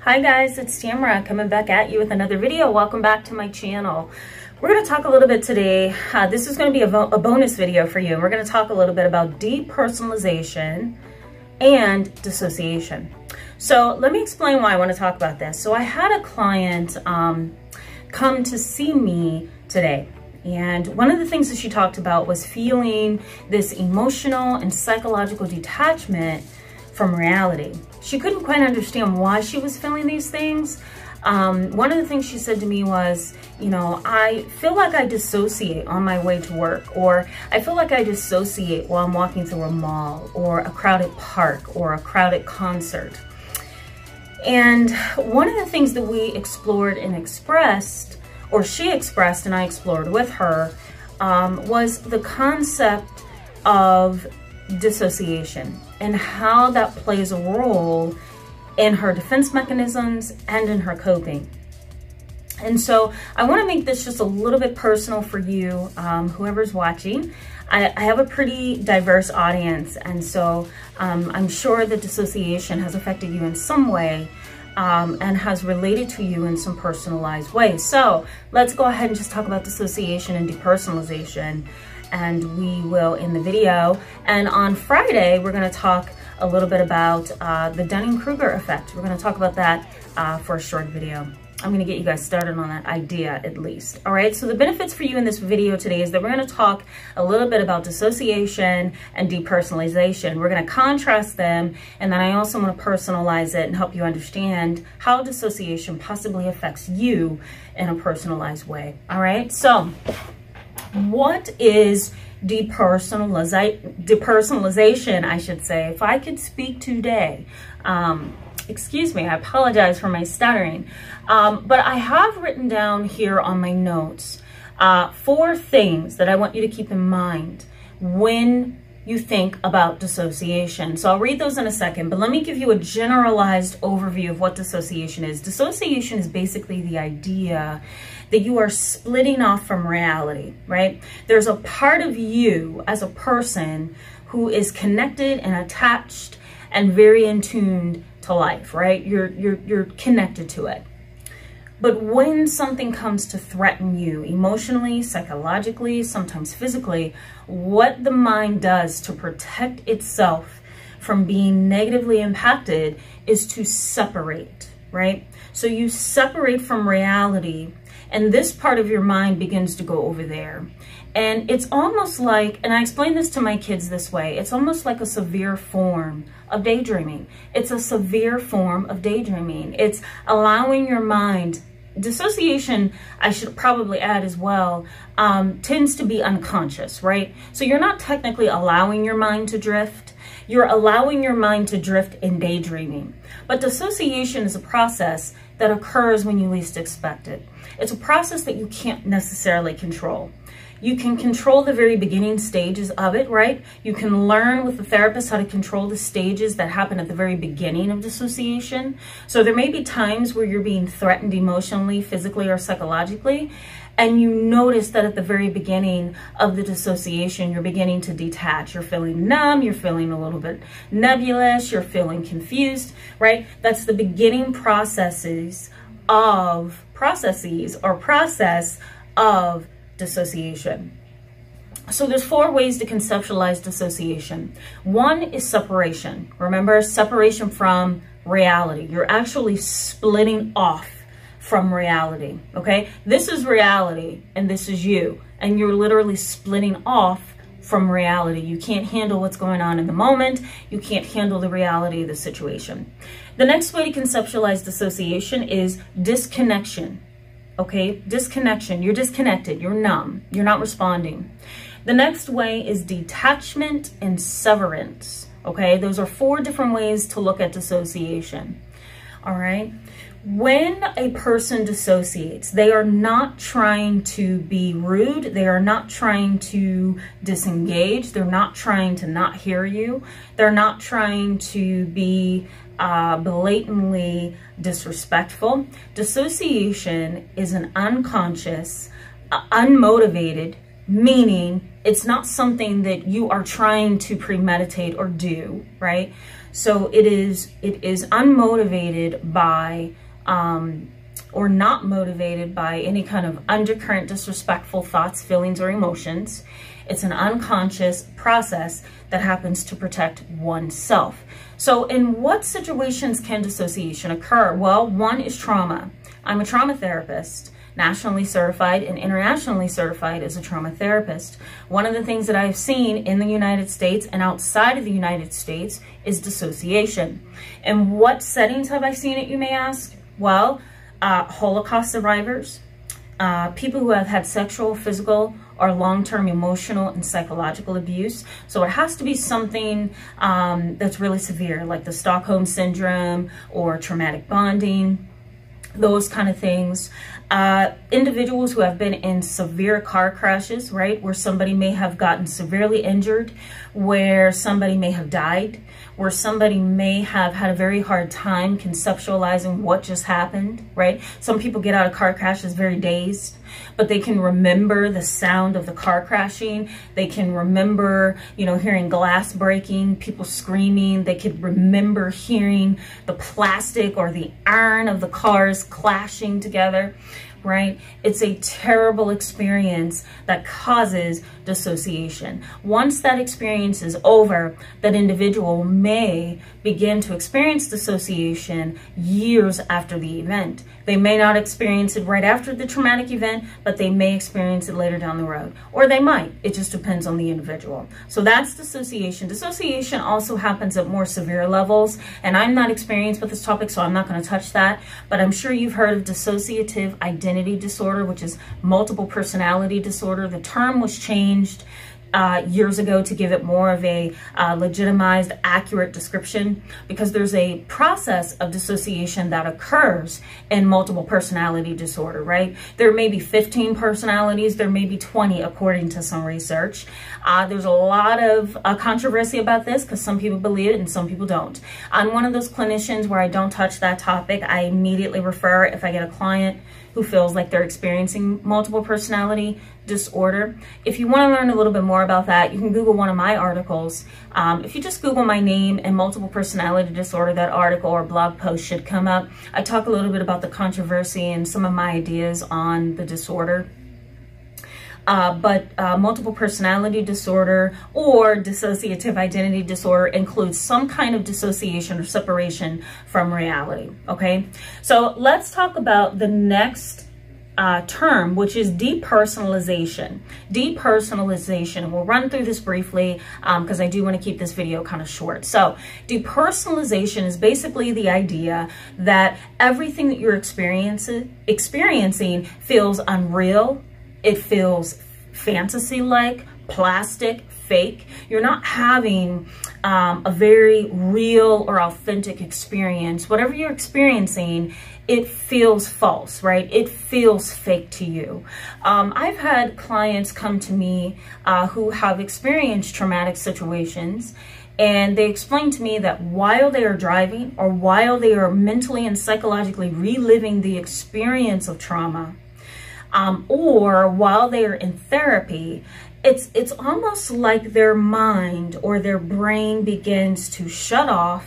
Hi guys, it's Tamara coming back at you with another video. Welcome back to my channel. We're going to talk a little bit today. This is going to be a bonus video for you. We're going to talk a little bit about depersonalization and dissociation. So let me explain why I want to talk about this. So I had a client come to see me today. And one of the things that she talked about was feeling this emotional and psychological detachment from reality. She couldn't quite understand why she was feeling these things. One of the things she said to me was, I feel like I dissociate on my way to work, or I feel like I dissociate while I'm walking through a mall or a crowded park or a crowded concert. And one of the things that we explored and expressed, or she expressed and I explored with her, was the concept of dissociation and how that plays a role in her defense mechanisms and in her coping. And so I want to make this just a little bit personal for you, whoever's watching. I have a pretty diverse audience, and so I'm sure that dissociation has affected you in some way and has related to you in some personalized ways. So let's go ahead and just talk about dissociation and depersonalization, and we will in the video. And on Friday, we're going to talk a little bit about the Dunning-Kruger effect. We're going to talk about that for a short video. I'm going to get you guys started on that idea at least. All right, so the benefits for you in this video today is that we're going to talk a little bit about dissociation and depersonalization. We're going to contrast them, and then I also want to personalize it and help you understand how dissociation possibly affects you in a personalized way. All right, so what is depersonalization, I should say? If I could speak today. Excuse me, I apologize for my stuttering. But I have written down here on my notes 4 things that I want you to keep in mind when you think about dissociation. So I'll read those in a second, but let me give you a generalized overview of what dissociation is. Dissociation is basically the idea that you are splitting off from reality, right? There's a part of you as a person who is connected and attached and very in tune to life, right? You're connected to it. But when something comes to threaten you emotionally, psychologically, sometimes physically, what the mind does to protect itself from being negatively impacted is to separate, right? So you separate from reality, and this part of your mind begins to go over there. And it's almost like, and I explain this to my kids this way, it's almost like a severe form of daydreaming. It's a severe form of daydreaming. It's allowing your mind. Dissociation, I should probably add as well, tends to be unconscious, right? So you're not technically allowing your mind to drift. You're allowing your mind to drift in daydreaming. But dissociation is a process that occurs when you least expect it. It's a process that you can't necessarily control. You can control the very beginning stages of it, right? You can learn with the therapist how to control the stages that happen at the very beginning of dissociation. So there may be times where you're being threatened emotionally, physically, or psychologically, and you notice that at the very beginning of the dissociation, you're beginning to detach. You're feeling numb, you're feeling a little bit nebulous, you're feeling confused, right? That's the beginning process of dissociation. So there's 4 ways to conceptualize dissociation. One is separation. Remember, separation from reality. You're actually splitting off from reality, okay? This is reality and this is you, and you're literally splitting off from reality. You can't handle what's going on in the moment. You can't handle the reality of the situation. The next way to conceptualize dissociation is disconnection. Okay, disconnection. You're disconnected. You're numb. You're not responding. The next way is detachment and severance. Okay, those are 4 different ways to look at dissociation. All right. When a person dissociates, they are not trying to be rude. They are not trying to disengage. They're not trying to not hear you. They're not trying to be blatantly disrespectful. Dissociation is an unconscious, unmotivated, meaning it's not something that you are trying to premeditate or do, right? So it is unmotivated by, or not motivated by any kind of undercurrent disrespectful thoughts, feelings, or emotions. It's an unconscious process that happens to protect oneself. So in what situations can dissociation occur? Well, one is trauma. I'm a trauma therapist, nationally certified and internationally certified as a trauma therapist. One of the things that I've seen in the United States and outside of the United States is dissociation. And what settings have I seen it, you may ask? Well, Holocaust survivors, people who have had sexual, physical, or long-term emotional and psychological abuse. So it has to be something that's really severe, like the Stockholm Syndrome or traumatic bonding, those kind of things. Individuals who have been in severe car crashes, right, where somebody may have gotten severely injured, where somebody may have died, where somebody may have had a very hard time conceptualizing what just happened, right? Some people get out of car crashes very dazed, but they can remember the sound of the car crashing. They can remember, you know, hearing glass breaking, people screaming. They could remember hearing the plastic or the iron of the cars clashing together, right? It's a terrible experience that causes dissociation. Once that experience is over, that individual may begin to experience dissociation years after the event. They may not experience it right after the traumatic event, but they may experience it later down the road, or they might. It just depends on the individual. So that's dissociation. Dissociation also happens at more severe levels, and I'm not experienced with this topic, so I'm not going to touch that, but I'm sure you've heard of dissociative identity disorder, which is multiple personality disorder. The term was changed years ago to give it more of a legitimized, accurate description, because there's a process of dissociation that occurs in multiple personality disorder, right? There may be 15 personalities, there may be 20 according to some research. There's a lot of controversy about this because some people believe it and some people don't. I'm one of those clinicians where I don't touch that topic. I immediately refer if I get a client who feels like they're experiencing multiple personality disorder. If you want to learn a little bit more about that, you can Google one of my articles. If you just Google my name and multiple personality disorder, that article or blog post should come up. I talk a little bit about the controversy and some of my ideas on the disorder. But multiple personality disorder or dissociative identity disorder includes some kind of dissociation or separation from reality, okay? So let's talk about the next term, which is depersonalization. Depersonalization, we'll run through this briefly because I do want to keep this video kind of short. So depersonalization is basically the idea that everything that you're experiencing feels unreal. It feels fantasy-like, plastic, fake. You're not having a very real or authentic experience. Whatever you're experiencing, it feels false, right? It feels fake to you. I've had clients come to me who have experienced traumatic situations, and they explain to me that while they are driving or while they are mentally and psychologically reliving the experience of trauma, or while they are in therapy, it's almost like their mind or their brain begins to shut off,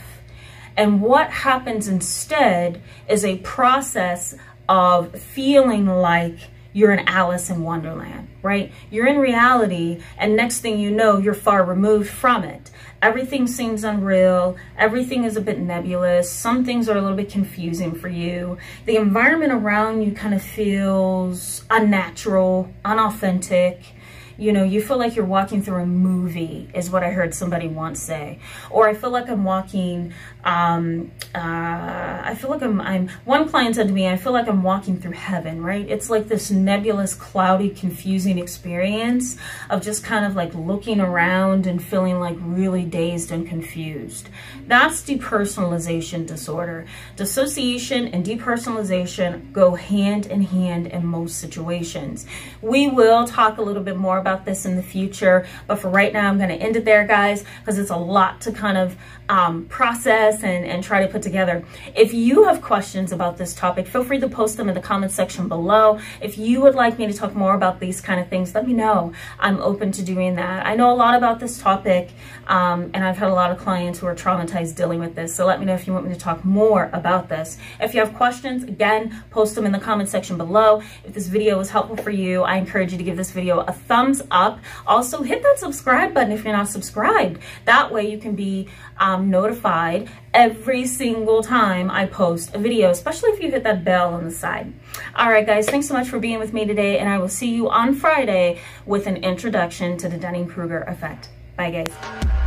and what happens instead is a process of feeling like you're in Alice in Wonderland, right? You're in reality, and next thing you know, you're far removed from it. Everything seems unreal. Everything is a bit nebulous. Some things are a little bit confusing for you. The environment around you kind of feels unnatural, unauthentic. You know, you feel like you're walking through a movie, is what I heard somebody once say. Or I feel like I'm walking, I feel like one client said to me, I feel like I'm walking through heaven, right? It's like this nebulous, cloudy, confusing experience of just kind of like looking around and feeling like really dazed and confused. That's depersonalization disorder. Dissociation and depersonalization go hand in hand in most situations. We will talk a little bit more about this in the future, but for right now I'm going to end it there, guys, because it's a lot to kind of process and try to put together. If you have questions about this topic, feel free to post them in the comment section below. If you would like me to talk more about these kind of things, let me know. I'm open to doing that. I know a lot about this topic, and I've had a lot of clients who are traumatized dealing with this. So let me know if you want me to talk more about this. If you have questions, again, post them in the comment section below. If this video was helpful for you, I encourage you to give this video a thumbs up. Also, hit that subscribe button if you're not subscribed. That way you can be notified every single time I post a video, especially if you hit that bell on the side. All right, guys, thanks so much for being with me today, and I will see you on Friday with an introduction to the Dunning-Kruger effect. Bye, guys.